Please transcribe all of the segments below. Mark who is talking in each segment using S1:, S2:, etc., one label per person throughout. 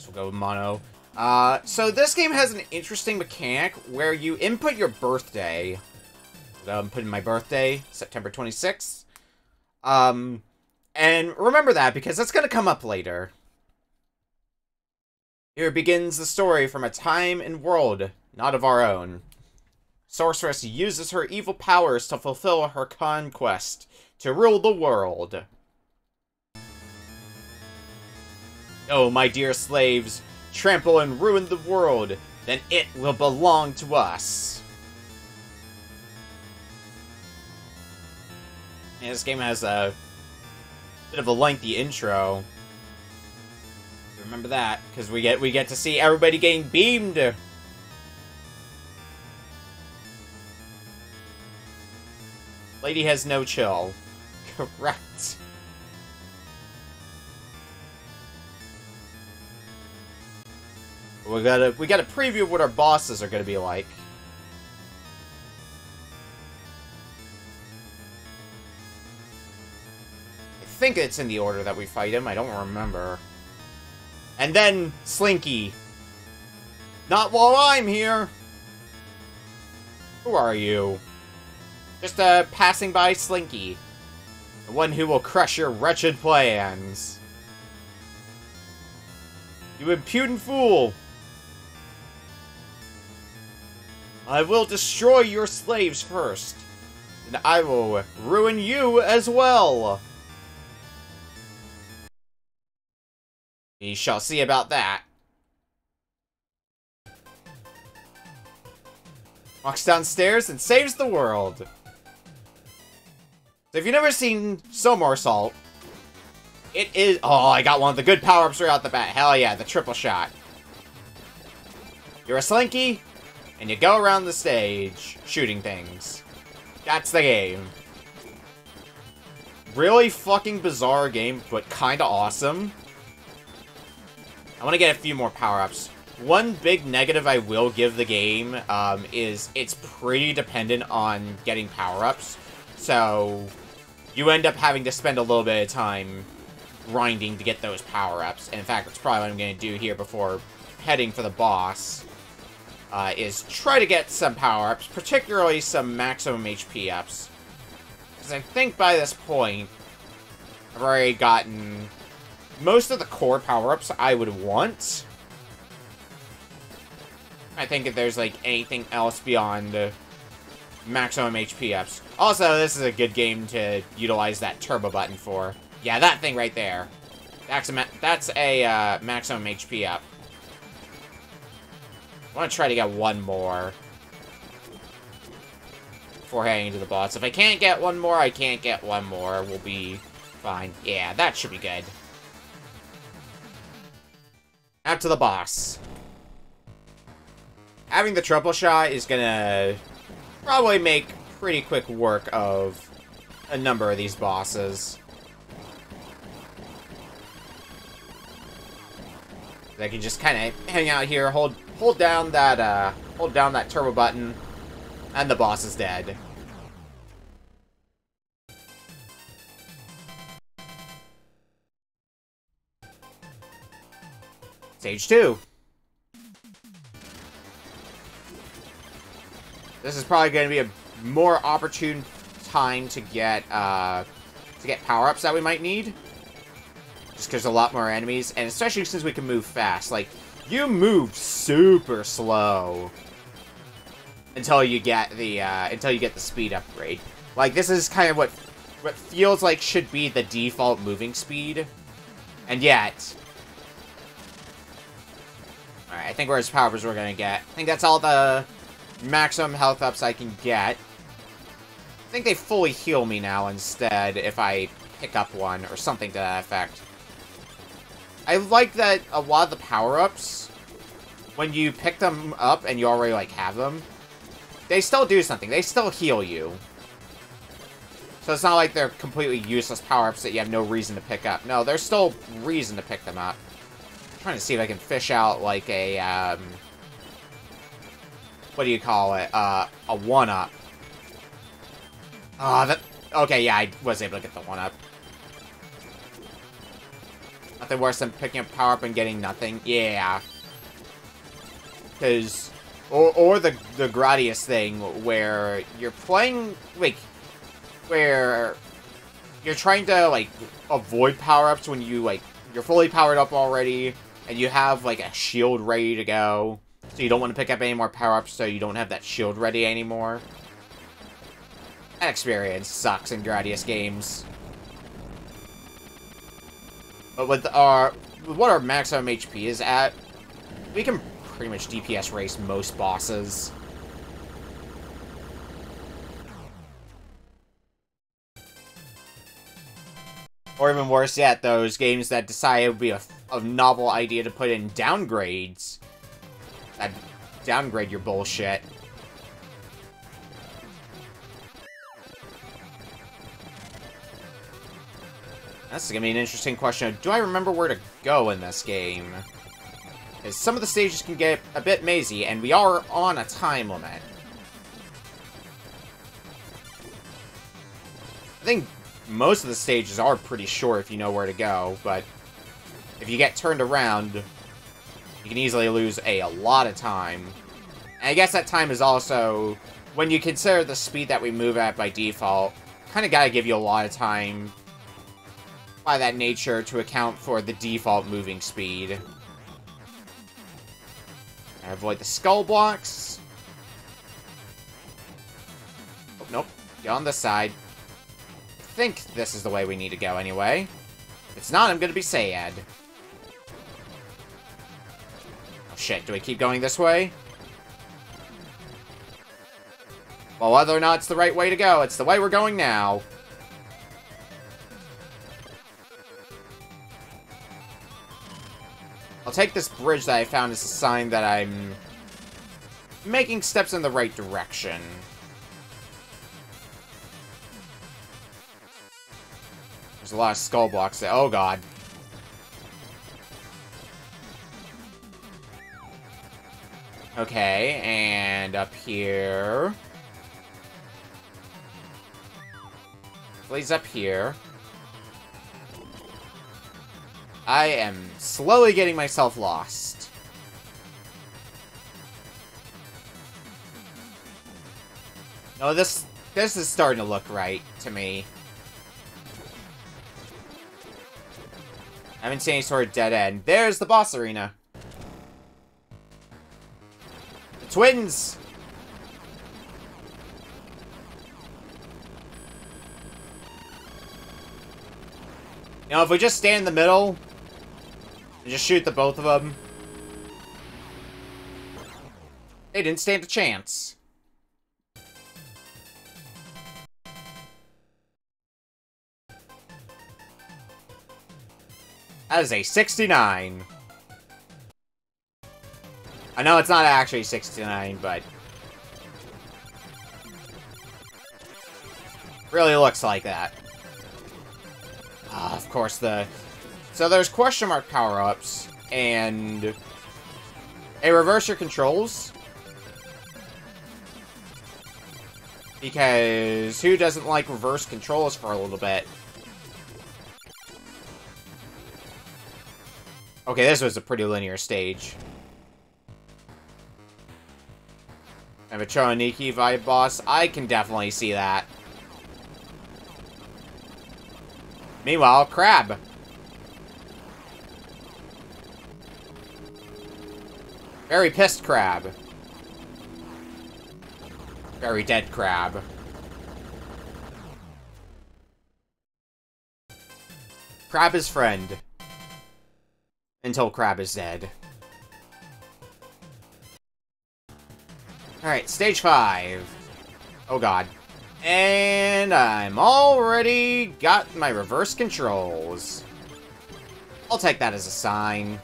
S1: we'll go with mono. So this game has an interesting mechanic where you input your birthday. I'm putting my birthday, September 26th. And remember that because that's going to come up later. Here begins the story from a time and world not of our own. Sorceress uses her evil powers to fulfill her conquest to rule the world. Oh, my dear slaves, trample and ruin the world, then it will belong to us. And this game has a bit of a lengthy intro. Remember that, because we get to see everybody getting beamed. Lady has no chill. Correct. We got a preview of what our bosses are gonna be like. I think it's in the order that we fight him. I don't remember. And then Slinky. Not while I'm here. Who are you? Just passing by Slinky. The one who will crush your wretched plans. You impudent fool! I will destroy your slaves first, and I will ruin you as well. We shall see about that. Walks downstairs and saves the world. So if you've never seen Somersault, it is... Oh, I got one of the good power-ups right out the bat. Hell yeah, the triple shot. You're a Slinky, and you go around the stage shooting things. That's the game. Really fucking bizarre game, but kinda awesome. I want to get a few more power-ups. One big negative I will give the game is it's pretty dependent on getting power-ups. So you end up having to spend a little bit of time grinding to get those power-ups. And in fact, that's probably what I'm going to do here before heading for the boss. Is try to get some power-ups, particularly some maximum HP ups. Because I think by this point, I've already gotten most of the core power-ups I would want. I think if there's, like, anything else beyond maximum HP ups. Also, this is a good game to utilize that turbo button for. Yeah, that thing right there. That's a maximum HP up. I want to try to get one more before heading into the boss. If I can't get one more, I can't get one more. We'll be fine. Yeah, that should be good. Out to the boss. Having the triple shot is gonna probably make pretty quick work of a number of these bosses. I can just kind of hang out here, hold down that turbo button, and the boss is dead. Stage 2. This is probably going to be a more opportune time to get power-ups that we might need. Just because there's a lot more enemies, and especially since we can move fast. Like, you move super slow until you get the speed upgrade. Like, this is kind of what feels like should be the default moving speed, and yet. All right, I think we're as power as we're gonna get. I think that's all the maximum health ups I can get. I think they fully heal me now instead if I pick up one or something to that effect. I like that a lot of the power-ups, when you pick them up and you already, like, have them, they still do something. They still heal you. So it's not like they're completely useless power-ups that you have no reason to pick up. No, there's still reason to pick them up. I'm trying to see if I can fish out, like, a, what do you call it? A 1-up. Okay, yeah, I was able to get the 1-up. Nothing worse than picking up power-up and getting nothing. Yeah. Because... Or the Gradius thing, where you're playing... Like, where... You're trying to, like, avoid power-ups when you, like... You're fully powered up already, and you have, like, a shield ready to go. So you don't want to pick up any more power-ups, so you don't have that shield ready anymore. That experience sucks in Gradius games. But with what our maximum HP is at, we can pretty much DPS race most bosses. Or even worse yet, those games that decide it would be a novel idea to put in downgrades. That downgrade your bullshit. That's gonna be an interesting question. Do I remember where to go in this game? Because some of the stages can get a bit mazy, and we are on a time limit. I think most of the stages are pretty short if you know where to go, but if you get turned around, you can easily lose a lot of time. And I guess that time is also, when you consider the speed that we move at by default, kind of gotta give you a lot of time by that nature to account for the default moving speed. Avoid the skull blocks. Oh, nope. Get on this side. I think this is the way we need to go anyway. If it's not, I'm gonna be sad. Oh shit, do I keep going this way? Well, whether or not it's the right way to go, it's the way we're going now. I'll take this bridge that I found as a sign that I'm making steps in the right direction. There's a lot of skull blocks there. Oh god. Okay, and up here. Please up here. I am slowly getting myself lost. No, this is starting to look right to me. I haven't seen any sort of dead end. There's the boss arena. The twins! You know, if we just stand in the middle and just shoot the both of them, they didn't stand a chance. That is a 69. I know it's not actually 69, but really looks like that. Of course, so there's question mark power-ups, and a reverse your controls. Because who doesn't like reverse controls for a little bit? Okay, this was a pretty linear stage. I have a Choniki vibe boss. I can definitely see that. Meanwhile, Crab. Very pissed Crab. Very dead Crab. Crab is friend. Until Crab is dead. Alright, stage 5. Oh god. And I'm already got my reverse controls. I'll take that as a sign.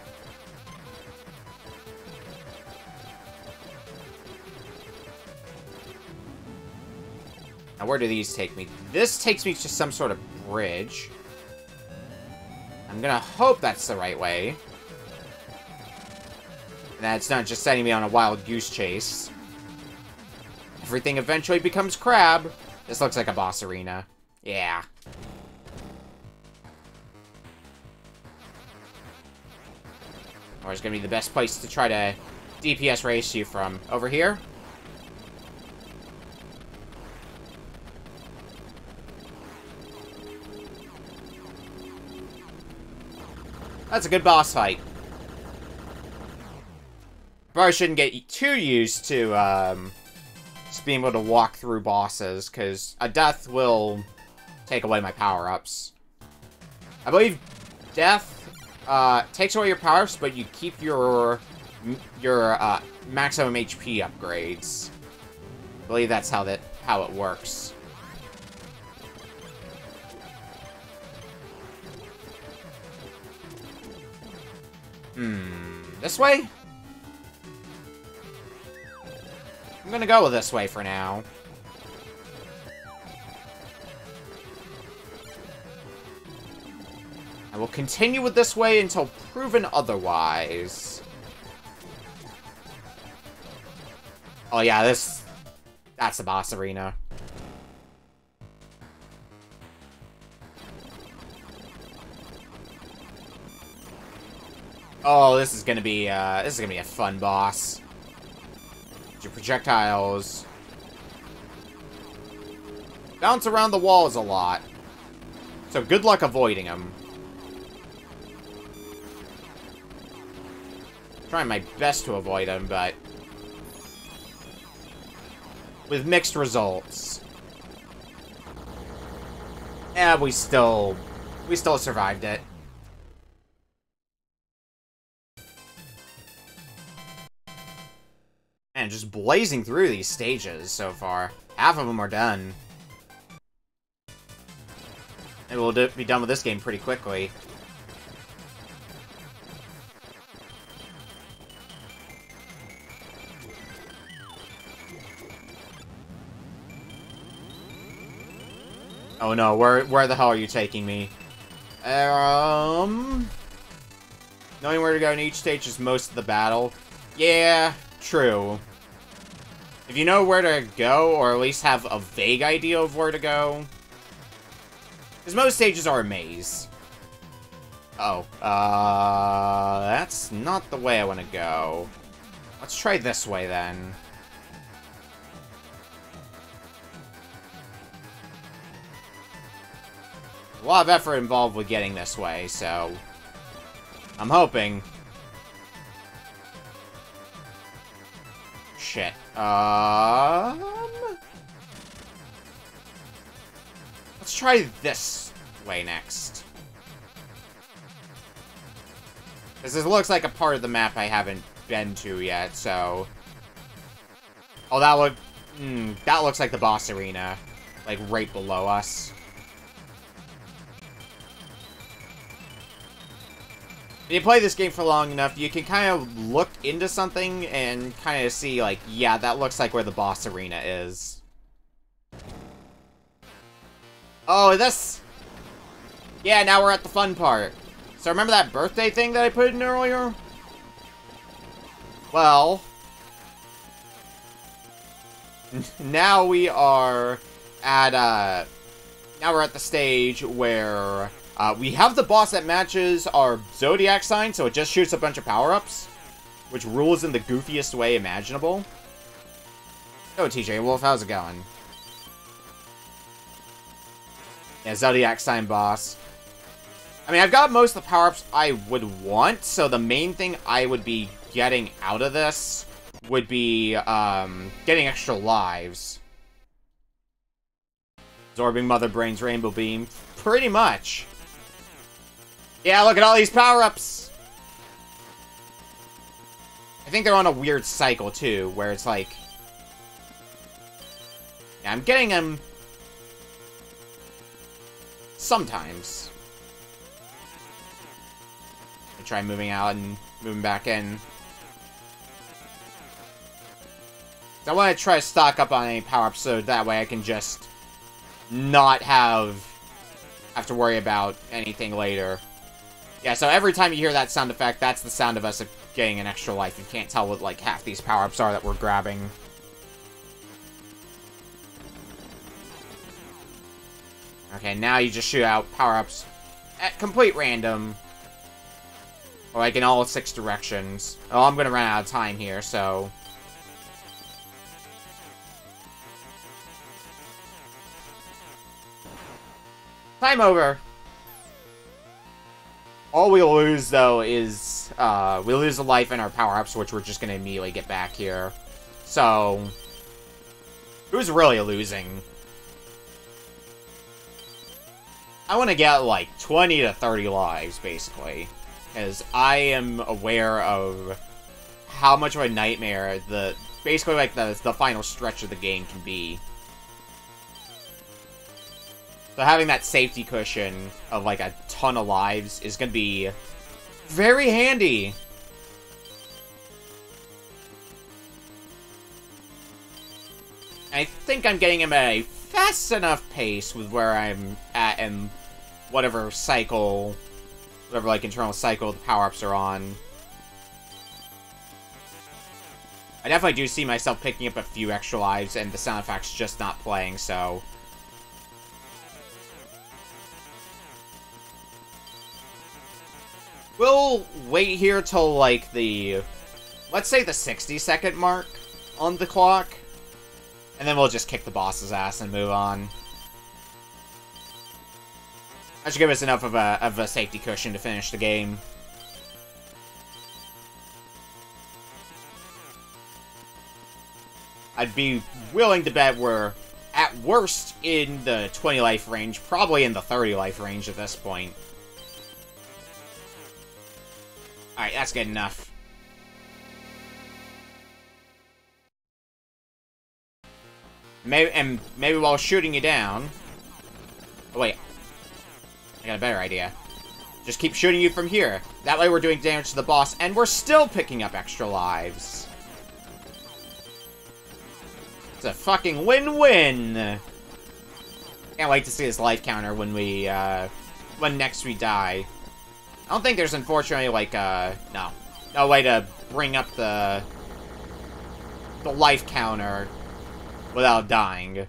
S1: Now, where do these take me? This takes me to some sort of bridge. I'm gonna hope that's the right way. And that it's not just sending me on a wild goose chase. Everything eventually becomes Crab. This looks like a boss arena. Yeah. Or is going to be the best place to try to DPS race you from? Over here? That's a good boss fight. Probably shouldn't get too used to, just being able to walk through bosses, because a death will take away my power-ups. I believe death, takes away your power-ups, but you keep your maximum HP upgrades. I believe that's how it works. This way? I'm gonna go with this way for now. I will continue with this way until proven otherwise. Oh yeah, that's the boss arena. Oh, this is gonna be a fun boss. Your projectiles bounce around the walls a lot, so good luck avoiding them. Trying my best to avoid them, but with mixed results. Yeah, we still survived it. And just blazing through these stages so far. Half of them are done. And we'll be done with this game pretty quickly. Oh no, where the hell are you taking me? Knowing where to go in each stage is most of the battle. Yeah, true. If you know where to go, or at least have a vague idea of where to go. Because most stages are a maze. Oh, that's not the way I want to go. Let's try this way, then. A lot of effort involved with getting this way, so I'm hoping. Shit. Let's try this way next. Because this looks like a part of the map I haven't been to yet, so... Oh, that looks like the boss arena. Like, right below us. If you play this game for long enough, you can kind of look into something and kind of see, like, yeah, that looks like where the boss arena is. Oh, this... Yeah, now we're at the fun part. So remember that birthday thing that I put in earlier? Well... now we are at, now we're at the stage where... we have the boss that matches our zodiac sign, so it just shoots a bunch of power-ups, which rules in the goofiest way imaginable. Yo, TJ Wolf, how's it going? Yeah, zodiac sign boss. I mean, I've got most of the power-ups I would want, so the main thing I would be getting out of this would be, getting extra lives. Absorbing Mother Brain's Rainbow Beam. Pretty much. Yeah, look at all these power-ups! I think they're on a weird cycle, too, where it's like... Yeah, I'm getting them... sometimes. I try moving out and moving back in. I want to try to stock up on any power-ups so that way I can just... not have to worry about anything later. Yeah, so every time you hear that sound effect, that's the sound of us getting an extra life. You can't tell what, like, half these power-ups are that we're grabbing. Okay, now you just shoot out power-ups at complete random. Or like in all 6 directions. Oh, I'm gonna run out of time here, so... Time over! All we lose, though, is, we lose a life in our power-ups, which we're just gonna immediately get back here. So... Who's really losing? I want to get, like, 20 to 30 lives, basically. Because I am aware of how much of a nightmare basically, like, the final stretch of the game can be. So having that safety cushion of, like, a ton of lives is going to be very handy. I think I'm getting him at a fast enough pace with where I'm at in whatever cycle, whatever, like, internal cycle the power-ups are on. I definitely do see myself picking up a few extra lives and the sound effects just not playing, so... We'll wait here till, like, the... Let's say the 60-second mark on the clock. And then we'll just kick the boss's ass and move on. That should give us enough of a safety cushion to finish the game. I'd be willing to bet we're, at worst, in the 20 life range, probably in the 30 life range at this point. Alright, that's good enough. Maybe while shooting you down... Oh, wait. I got a better idea. Just keep shooting you from here. That way we're doing damage to the boss, and we're still picking up extra lives. It's a fucking win-win! Can't wait to see this life counter when we, when next we die. I don't think there's, unfortunately, like, no way to bring up the life counter without dying.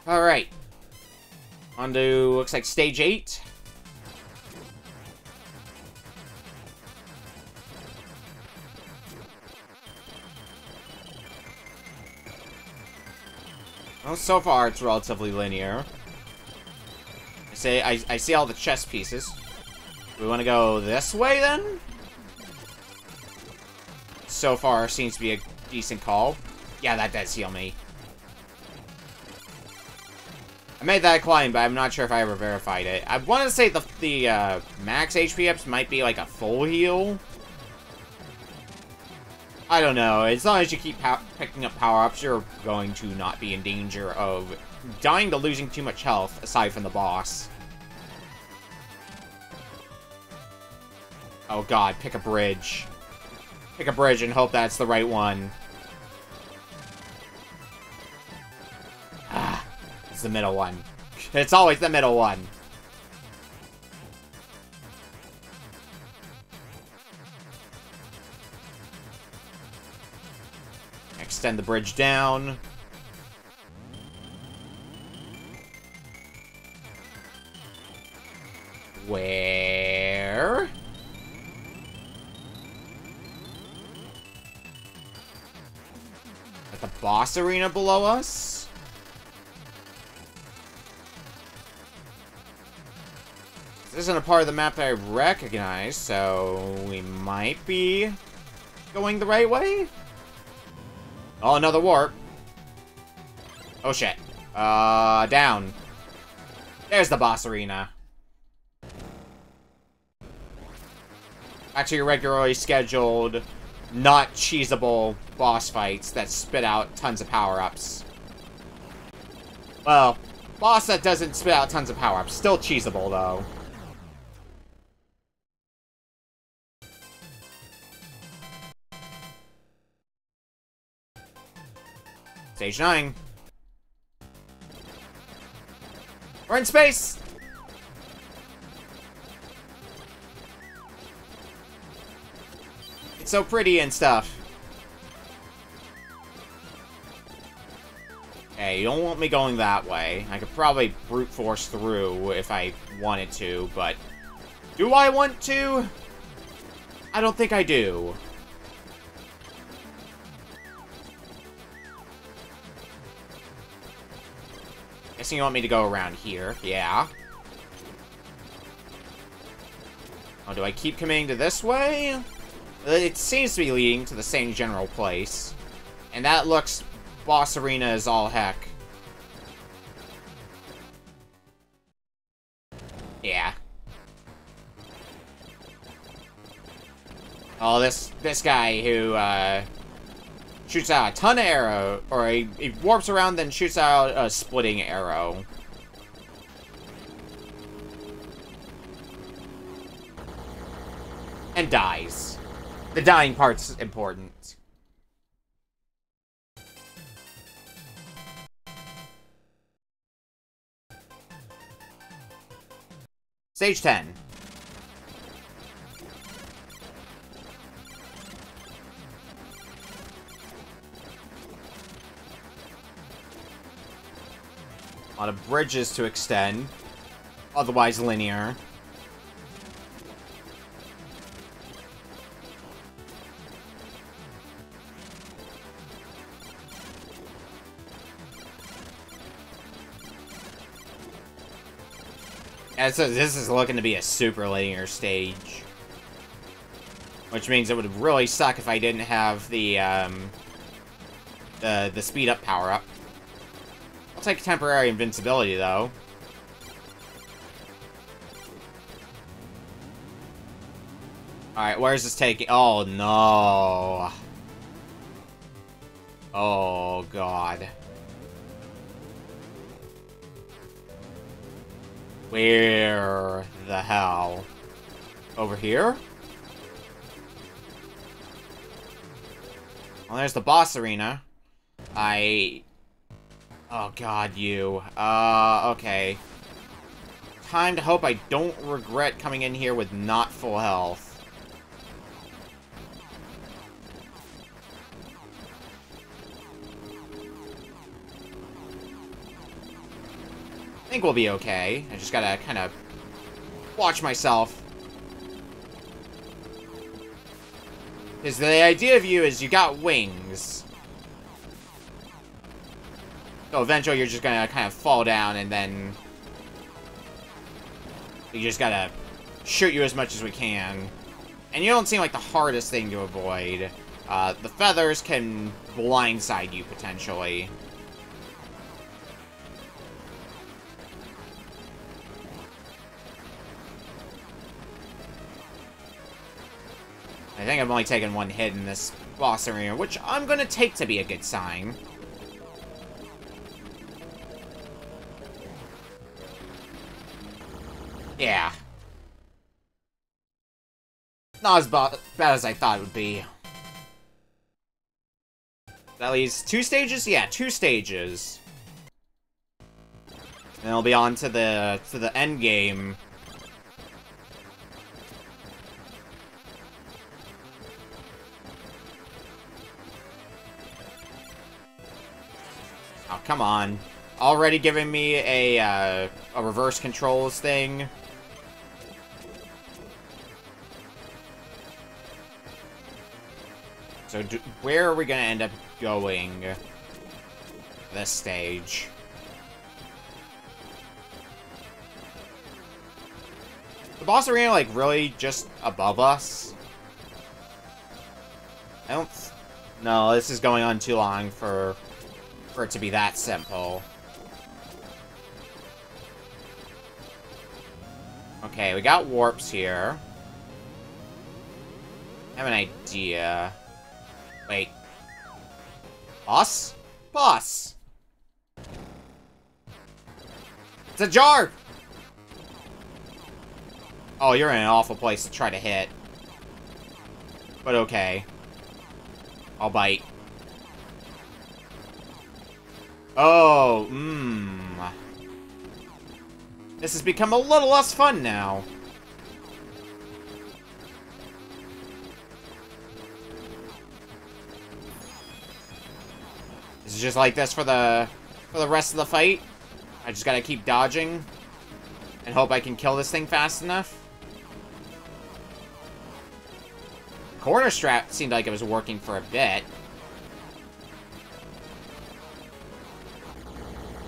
S1: Alright. On to, looks like stage 8. Well, so far it's relatively linear. I see all the chess pieces. We want to go this way, then? So far seems to be a decent call. Yeah, that does heal me. I made that climb, but I'm not sure if I ever verified it. I want to say the max HP ups might be like a full heal. I don't know. As long as you keep picking up power-ups, you're going to not be in danger of dying to losing too much health, aside from the boss. Oh god, pick a bridge. Pick a bridge and hope that's the right one. Ah, it's the middle one. It's always the middle one. Extend the bridge down. Where? At the boss arena below us? This isn't a part of the map that I recognize, so we might be going the right way? Oh, another warp. Oh, shit. Down. There's the boss arena. Back to your regularly scheduled, not cheesable boss fights that spit out tons of power-ups. Well, boss that doesn't spit out tons of power-ups. Still cheesable, though. Stage 9. We're in space! It's so pretty and stuff. Okay, you don't want me going that way. I could probably brute force through if I wanted to, but... Do I want to? I don't think I do. Guessing you want me to go around here. Yeah. Oh, do I keep committing to this way? It seems to be leading to the same general place. And that looks... boss arena as all heck. Yeah. Oh, this guy who, shoots out a ton of arrow, or he warps around, then shoots out a splitting arrow. And dies. The dying part's important. Stage 10. A lot of bridges to extend. Otherwise linear. Yeah, so this is looking to be a super linear stage. Which means it would really suck if I didn't have the speed up power up. I'll take temporary invincibility though. Alright, where's this taking? Oh no. Oh god. Where the hell? Over here? Well, there's the boss arena. Oh god, you. Okay. Time to hope I don't regret coming in here with not full health. I think we'll be okay. I just gotta kind of watch myself. Because the idea of you is you got wings. So eventually you're just gonna kind of fall down and then... You just gotta shoot you as much as we can. And you don't seem like the hardest thing to avoid. The feathers can blindside you, potentially. I think I've only taken one hit in this boss arena, which I'm gonna take to be a good sign. Yeah. Not as bad as I thought it would be. At least 2 stages? Yeah, 2 stages. And it'll be on to the end game. Oh, come on. Already giving me a reverse controls thing. So, where are we gonna end up going this stage? The boss arena, like, really just above us? I don't... No, this is going on too long for it to be that simple. Okay, we got warps here. I have an idea. Wait. Boss? Boss! It's a jar! Oh, you're in an awful place to try to hit. But okay. I'll bite. Oh, This has become a little less fun now. This is just like this for the for the rest of the fight. I just gotta keep dodging and hope I can kill this thing fast enough. Corner strat seemed like it was working for a bit.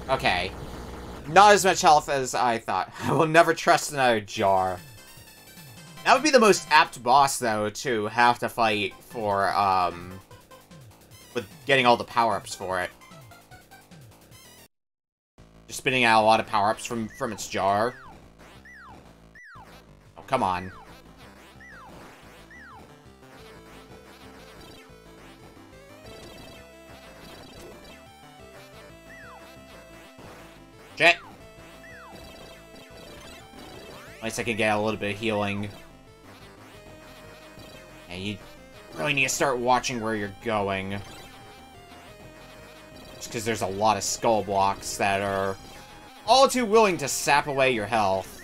S1: Okay. Not as much health as I thought. I will never trust another jar. That would be the most apt boss, though, to have to fight for, with getting all the power-ups for it. Just spitting out a lot of power-ups from its jar. Oh, come on. Shit. At least I can get a little bit of healing. And you really need to start watching where you're going. Just because there's a lot of skull blocks that are all too willing to sap away your health.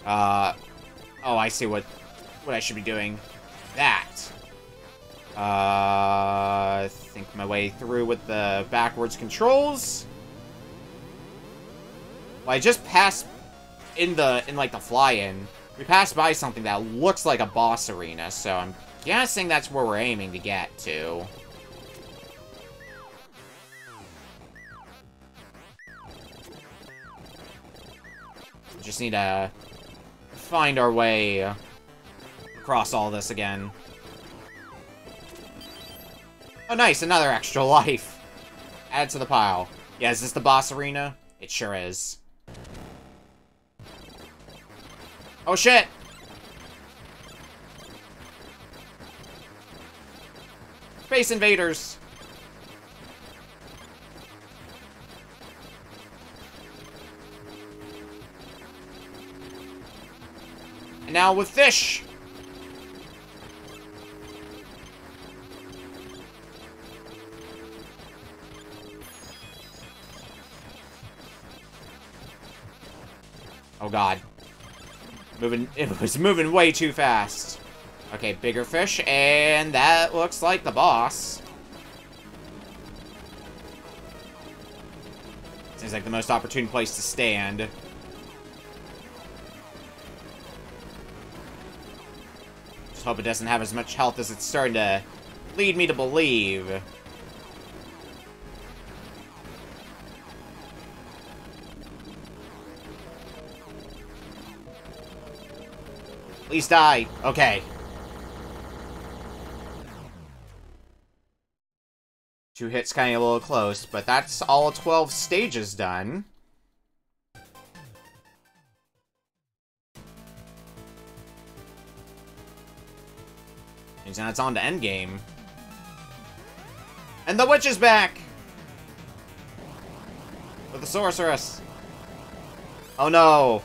S1: Oh, I see what I should be doing. That. Think my way through with the backwards controls. Well, I just passed in like the fly-in. We passed by something that looks like a boss arena, so I'm guessing that's where we're aiming to get to. Just need to find our way across all this again. Oh, nice, another extra life. Add to the pile. Yeah, is this the boss arena? It sure is. Oh, shit! Space invaders! And now with fish! Oh god. It was moving way too fast. Okay, bigger fish, and that looks like the boss. Seems like the most opportune place to stand. Just hope it doesn't have as much health as it's starting to lead me to believe. Please die. Okay. 2 hits kind of a little close, but that's all 12 stages done. And now it's on to endgame. And the witch is back! With the sorceress. Oh no!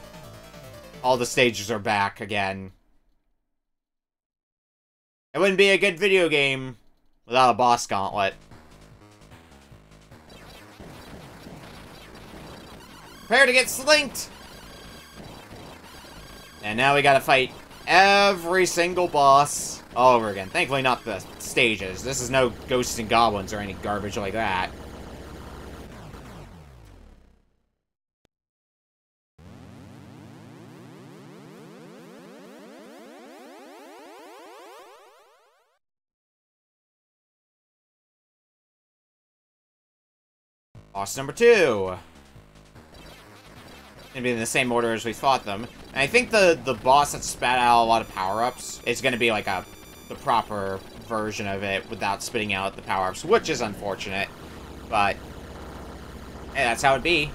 S1: All the stages are back again. It wouldn't be a good video game without a boss gauntlet. Prepare to get slinked! And now we gotta fight every single boss all over again. Thankfully not the stages. This is no ghosts and goblins or any garbage like that. Boss number 2. Gonna be in the same order as we fought them. And I think the boss that spat out a lot of power-ups is gonna be like the proper version of it without spitting out the power-ups, which is unfortunate. But hey, that's how it be.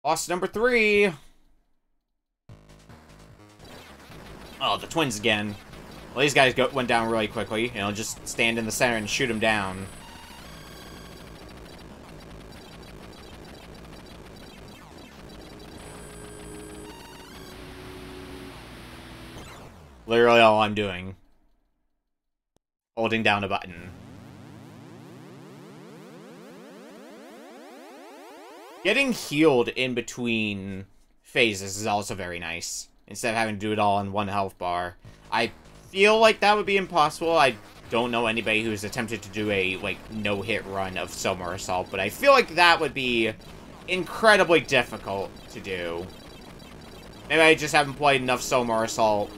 S1: Boss number 3. Oh, the twins again. Well, these guys went down really quickly. You know, just stand in the center and shoot them down. Literally all I'm doing. Holding down a button. Getting healed in between phases is also very nice, instead of having to do it all in one health bar. I feel like that would be impossible. I don't know anybody who's attempted to do a, like, no-hit run of Solar Assault, but I feel like that would be incredibly difficult to do. Maybe I just haven't played enough Solar Assault,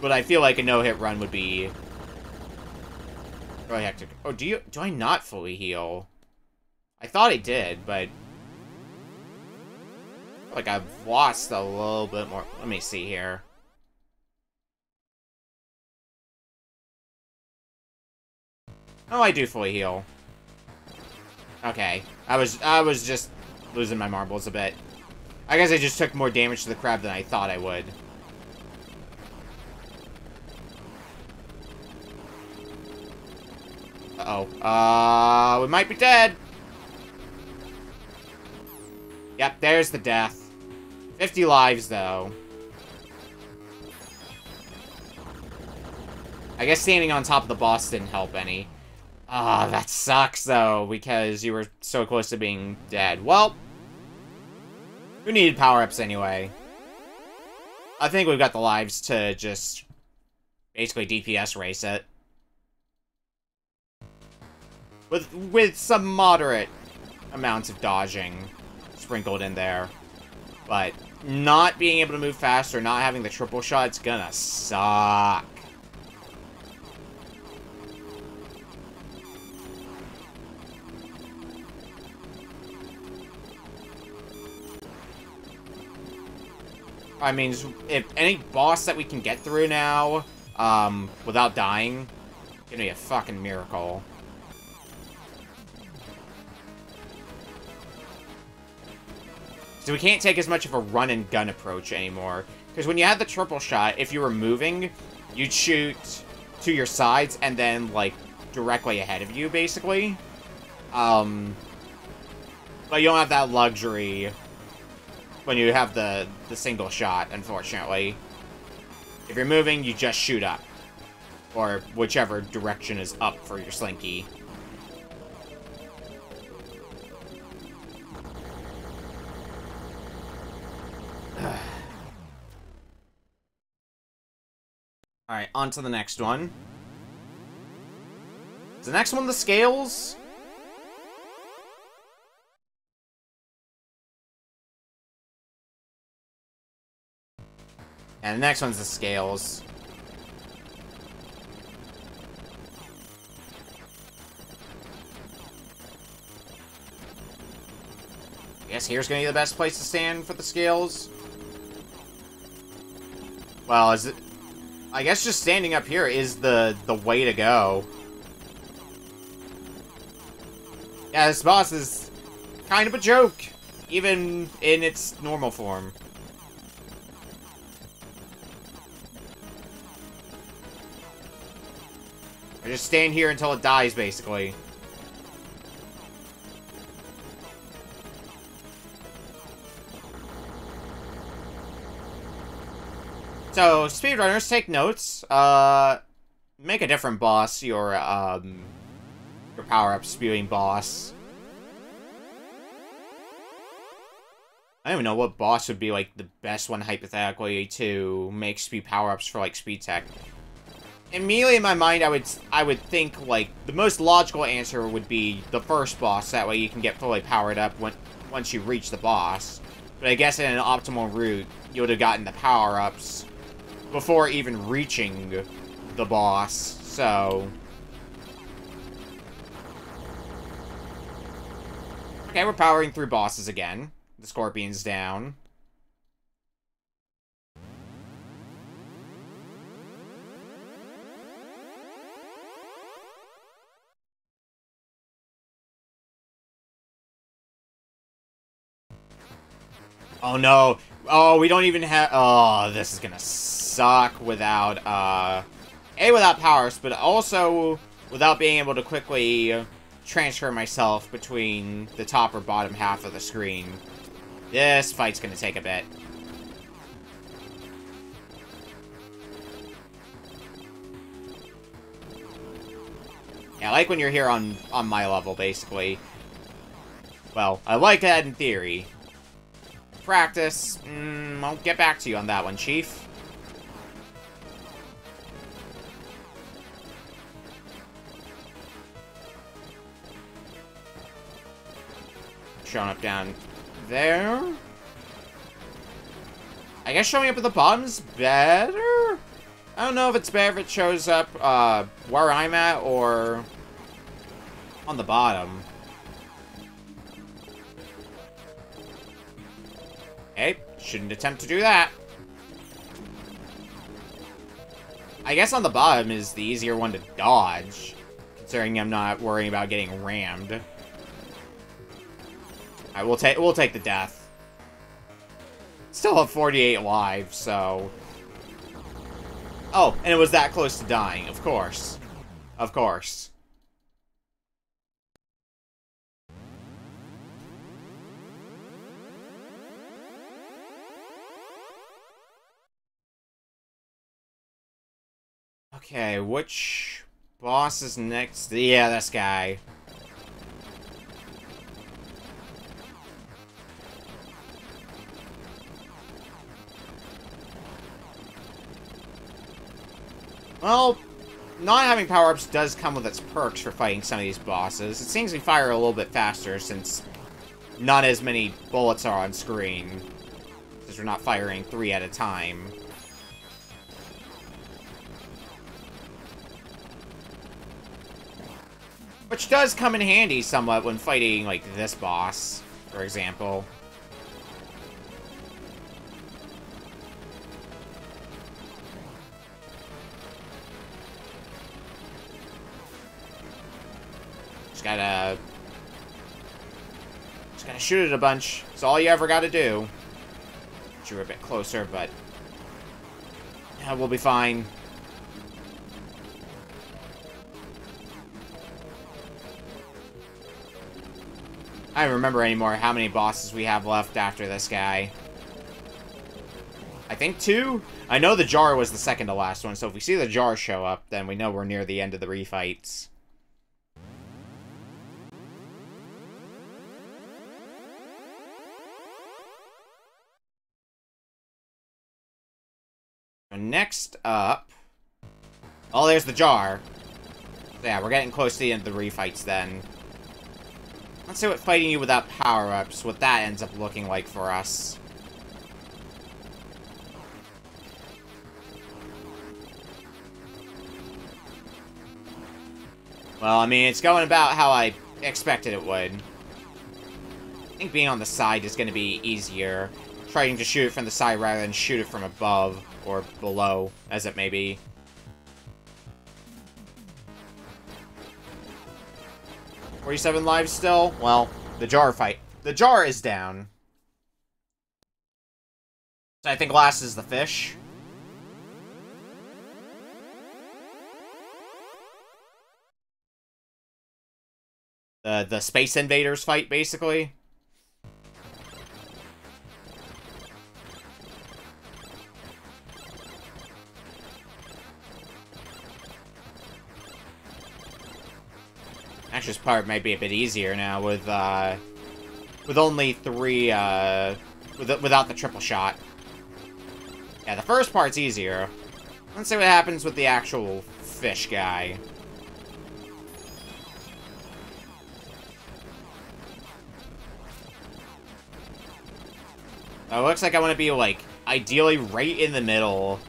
S1: but I feel like a no-hit run would be really hectic. Oh, do I not fully heal? I thought I did, but like I've lost a little bit more. Let me see here. Oh, I do fully heal. Okay. I was just losing my marbles a bit. I guess I just took more damage to the crab than I thought I would. Uh-oh. We might be dead. Yep, there's the death. 50 lives, though. I guess standing on top of the boss didn't help any. Ah, that sucks, though, because you were so close to being dead. Well, who needed power-ups anyway? I think we've got the lives to just basically DPS race it. With some moderate amounts of dodging sprinkled in there. But not being able to move faster, not having the triple shot, it's gonna suck. I mean, if any boss that we can get through now, without dying, it's gonna be a fucking miracle. So we can't take as much of a run-and-gun approach anymore. Because when you had the triple shot, if you were moving, you'd shoot to your sides and then, like, directly ahead of you, basically. But you don't have that luxury when you have the single shot, unfortunately. If you're moving, you just shoot up. Or whichever direction is up for your slinky. Alright, on to the next one. Is the next one the scales? And the next one's the scales. I guess here's gonna be the best place to stand for the scales. Well, is it... I guess just standing up here is the way to go. Yeah, this boss is kind of a joke, even in its normal form. I just stand here until it dies, basically. So, speedrunners, take notes. Make a different boss your power-up spewing boss. I don't even know what boss would be, like, the best one, hypothetically, to make spew power-ups for, like, speed tech. Immediately in my mind, I would think, like, the most logical answer would be the first boss. That way you can get fully powered up once you reach the boss. But I guess in an optimal route, you would have gotten the power-ups before even reaching the boss, so... Okay, we're powering through bosses again. The Scorpion's down. Oh no! Oh, we don't even have... Oh, this is gonna suck without, without powers, but also without being able to quickly transfer myself between the top or bottom half of the screen. This fight's gonna take a bit. Yeah, like when you're here on my level, basically. Well, I like that in theory. Practice, I'll get back to you on that one, Chief. Showing up down there. I guess showing up at the bottom is better? I don't know if it's better if it shows up where I'm at or on the bottom. Okay, shouldn't attempt to do that. I guess on the bottom is the easier one to dodge, considering I'm not worrying about getting rammed. Alright, we'll take the death. Still have 48 lives, so... Oh, and it was that close to dying, of course. Of course. Okay, which boss is next? Yeah, this guy. Well, not having power-ups does come with its perks for fighting some of these bosses. It seems we fire a little bit faster since not as many bullets are on screen. Since we're not firing 3 at a time. Which does come in handy somewhat when fighting, like, this boss, for example. Just gotta shoot it a bunch. It's all you ever gotta do. You're a bit closer, but yeah, we'll be fine. I don't remember anymore how many bosses we have left after this guy. I think 2? I know the jar was the second to last one, so if we see the jar show up, then we know we're near the end of the refights. Next up... Oh, there's the jar. Yeah, we're getting close to the end of the refights then. Let's see what fighting you without power-ups, what that ends up looking like for us. Well, I mean, it's going about how I expected it would. I think being on the side is going to be easier. Trying to shoot it from the side rather than shoot it from above, or below, as it may be. 47 lives still? Well, the jar fight. The jar is down. So I think last is the fish. The Space Invaders fight, basically. Actually, this part might be a bit easier now with only 3, without the triple shot. Yeah, the first part's easier. Let's see what happens with the actual fish guy. Oh, it looks like I want to be, like, ideally right in the middle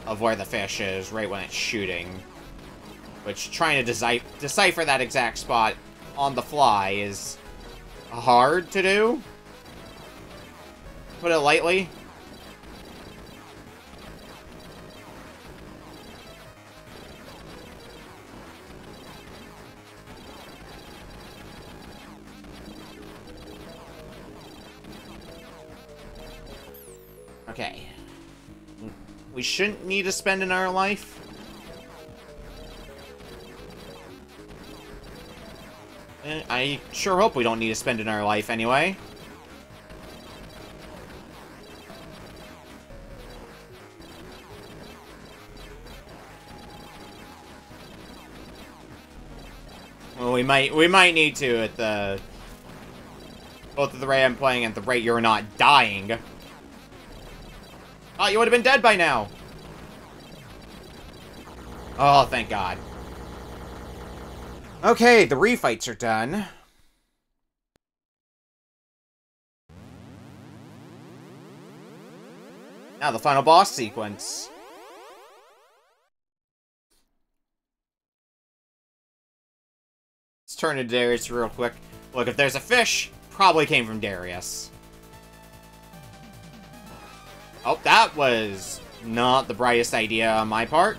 S1: of where the fish is, right when it's shooting. Which, trying to decipher that exact spot on the fly is hard to do. Put it lightly. Okay. We shouldn't need to spend in our life. I sure hope we don't need to spend in our life anyway. Well, we might need to at the Both at the rate I'm playing and at the rate you're not dying. Oh, you would have been dead by now. Oh, thank God. Okay, the refights are done. Now the final boss sequence. Let's turn to Darius real quick. Look, if there's a fish, probably came from Darius. Oh, that was not the brightest idea on my part.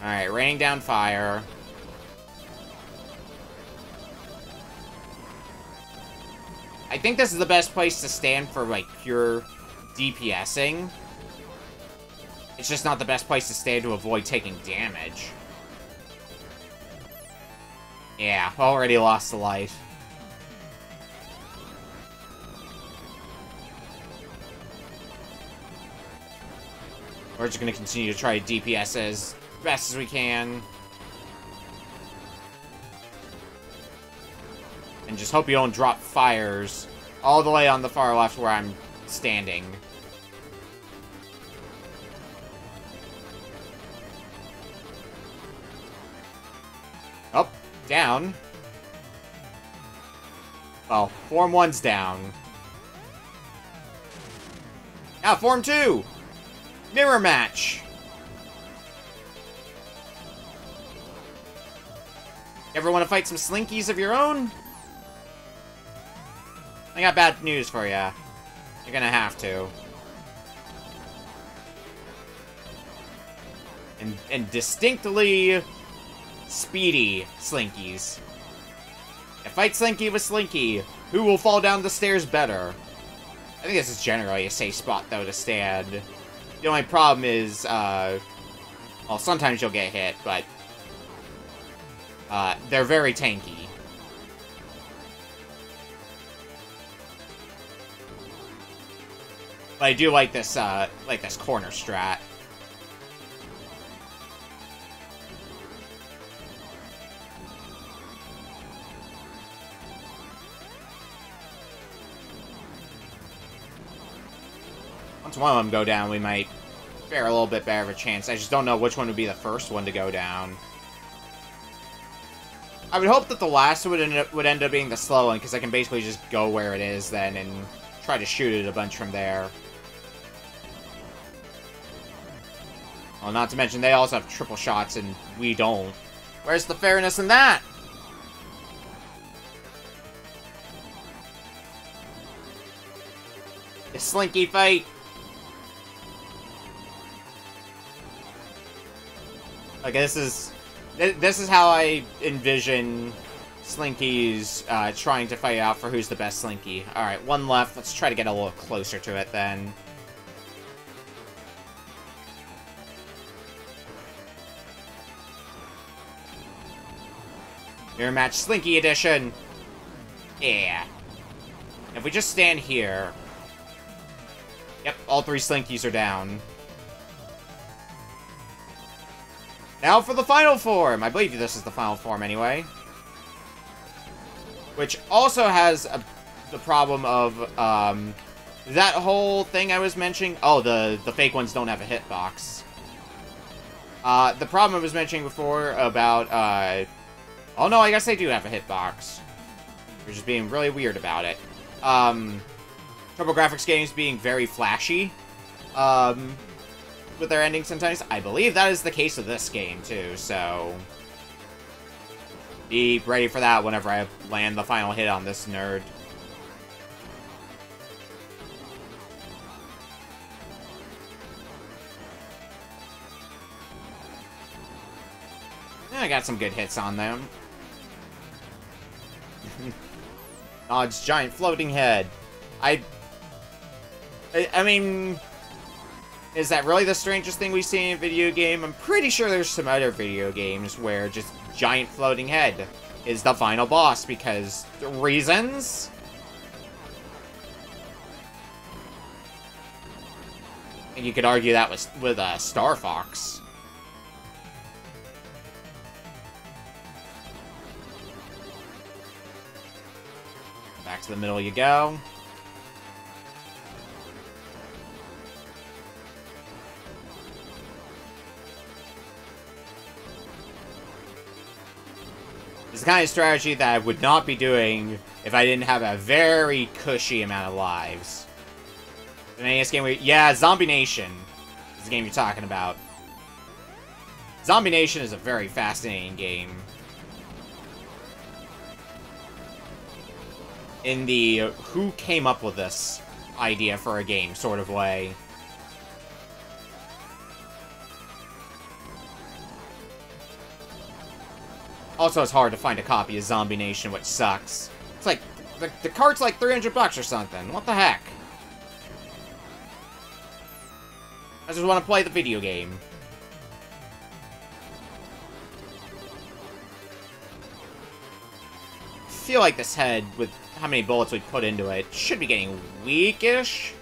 S1: Alright, raining down fire. I think this is the best place to stand for, like, pure DPSing. It's just not the best place to stand to avoid taking damage. Yeah, already lost a life. We're just going to continue to try to DPS as best as we can. And just hope you don't drop fires all the way on the far left where I'm standing. Oh, down. Well, Form 1's down. Now, Form 2! Mirror match! Ever want to fight some Slinkies of your own? I got bad news for ya. You're gonna have to. And distinctly speedy Slinkies. If fight Slinky with Slinky, who will fall down the stairs better? I think this is generally a safe spot, though, to stand. The only problem is, well, sometimes you'll get hit, but they're very tanky. But I do like this corner strat. Once one of them go down, we might fare a little bit better of a chance. I just don't know which one would be the first one to go down. I would hope that the last one would end up being the slow one, because I can basically just go where it is then and try to shoot it a bunch from there. Well, not to mention, they also have triple shots, and we don't. Where's the fairness in that? The Slinky fight. Okay, this is how I envision Slinkies trying to fight out for who's the best Slinky. Alright, one left. Let's try to get a little closer to it then. Mirror match Slinky edition. Yeah. If we just stand here. Yep, all three Slinkies are down. Now for the final form! I believe this is the final form anyway. Which also has the problem of, that whole thing I was mentioning. Oh, the fake ones don't have a hitbox. The problem I was mentioning before about, oh no, I guess they do have a hitbox. They're just being really weird about it. TurboGrafx games being very flashy, with their endings sometimes. I believe that is the case with this game, too, so be ready for that whenever I land the final hit on this nerd. I got some good hits on them. Nod's giant floating head. I mean, is that really the strangest thing we've seen in a video game? I'm pretty sure there's some other video games where just giant floating head is the final boss because reasons? And you could argue that was with Star Fox. Back to To the middle you go. It's the kind of strategy that I would not be doing if I didn't have a very cushy amount of lives. The NES game yeah, Zombie Nation is the game you're talking about. Zombie Nation is a very fascinating game. In the who came up with this idea for a game sort of way. Also, it's hard to find a copy of Zombie Nation, which sucks. It's like, the cart's like $300 or something. What the heck? I just want to play the video game. I feel like this head, with how many bullets we put into it, should be getting weakish.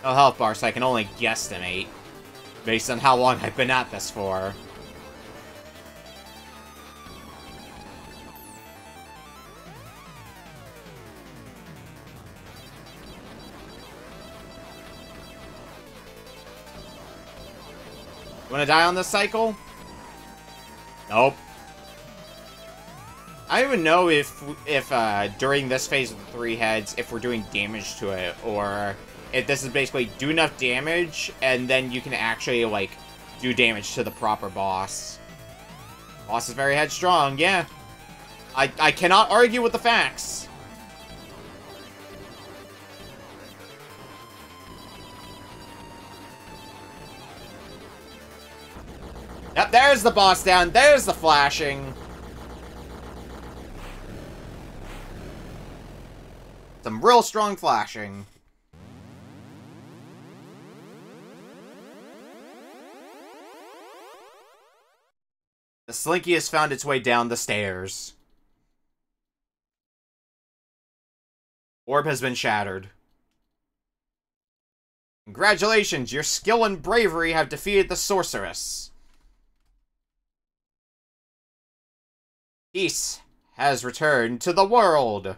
S1: No health bar, so I can only guesstimate, based on how long I've been at this for. You wanna die on this cycle? Nope. I don't even know if during this phase of the 3 heads, if we're doing damage to it, or if this is basically do enough damage, and then you can actually, like, do damage to the proper boss. Boss is very headstrong, yeah. I cannot argue with the facts. Yep, there's the boss down, there's the flashing. Some real strong flashing. The Slinky has found its way down the stairs. Orb has been shattered. Congratulations, your skill and bravery have defeated the sorceress. Peace has returned to the world.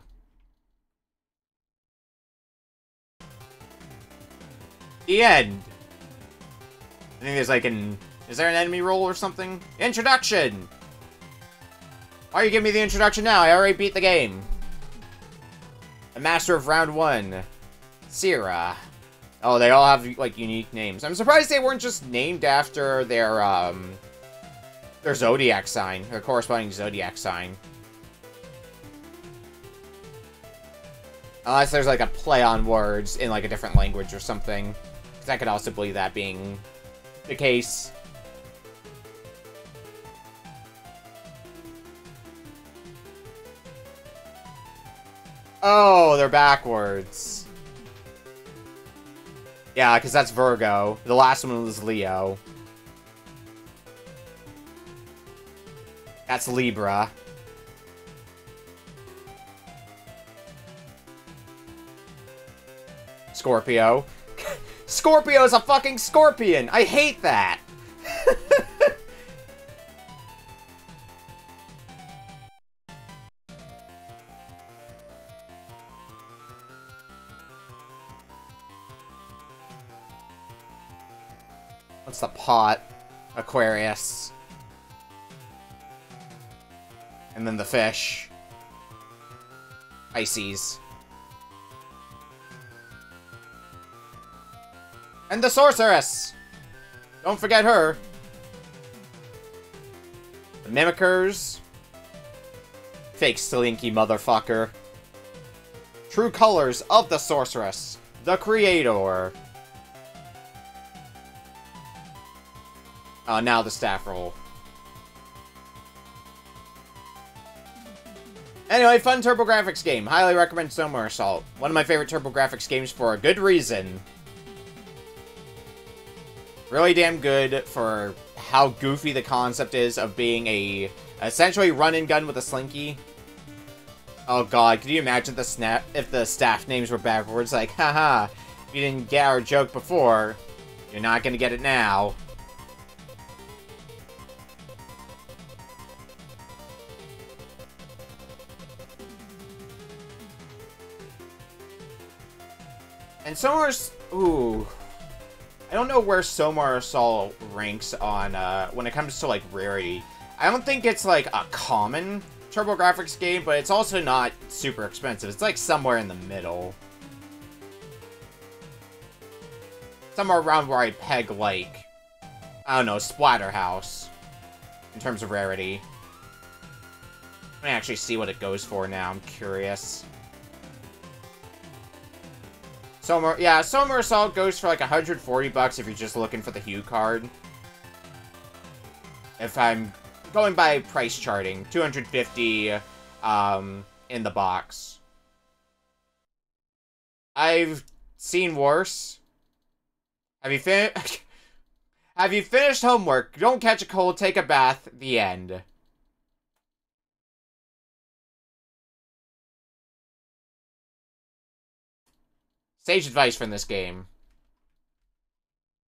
S1: The end. I think there's like an... Is there an enemy roll or something? Introduction! Why are you giving me the introduction now? I already beat the game. The master of round 1. Sierra. Oh, they all have, like, unique names. I'm surprised they weren't just named after their zodiac sign. Their corresponding zodiac sign. Unless there's, like, a play on words in, like, a different language or something. Because I could also believe that being the case. Oh, they're backwards. Yeah, because that's Virgo. The last one was Leo. That's Libra. Scorpio. Scorpio is a fucking scorpion! I hate that! What's the pot? Aquarius. And then the fish. Pisces. And the sorceress! Don't forget her. The mimickers. Fake slinky motherfucker. True colors of the sorceress. The creator. Now the staff roll. Anyway, fun TurboGrafx game. Highly recommend Somersault. One of my favorite TurboGrafx games for a good reason. Really damn good for how goofy the concept is of being a essentially run and gun with a slinky. Oh god, could you imagine if the staff names were backwards? Like, haha, if you didn't get our joke before, you're not gonna get it now. And Somar's... Ooh. I don't know where Somarasol ranks on, when it comes to, like, rarity. I don't think it's, like, a common TurboGrafx game, but it's also not super expensive. It's, like, somewhere in the middle. Somewhere around where I peg, like, I don't know, Splatterhouse. In terms of rarity. Let me actually see what it goes for now. I'm curious. Somarasol goes for like 140 bucks if you're just looking for the Hue card. If I'm going by price charting, 250 in the box. I've seen worse. Have you Have you finished homework? Don't catch a cold, take a bath. The end. Sage advice from this game.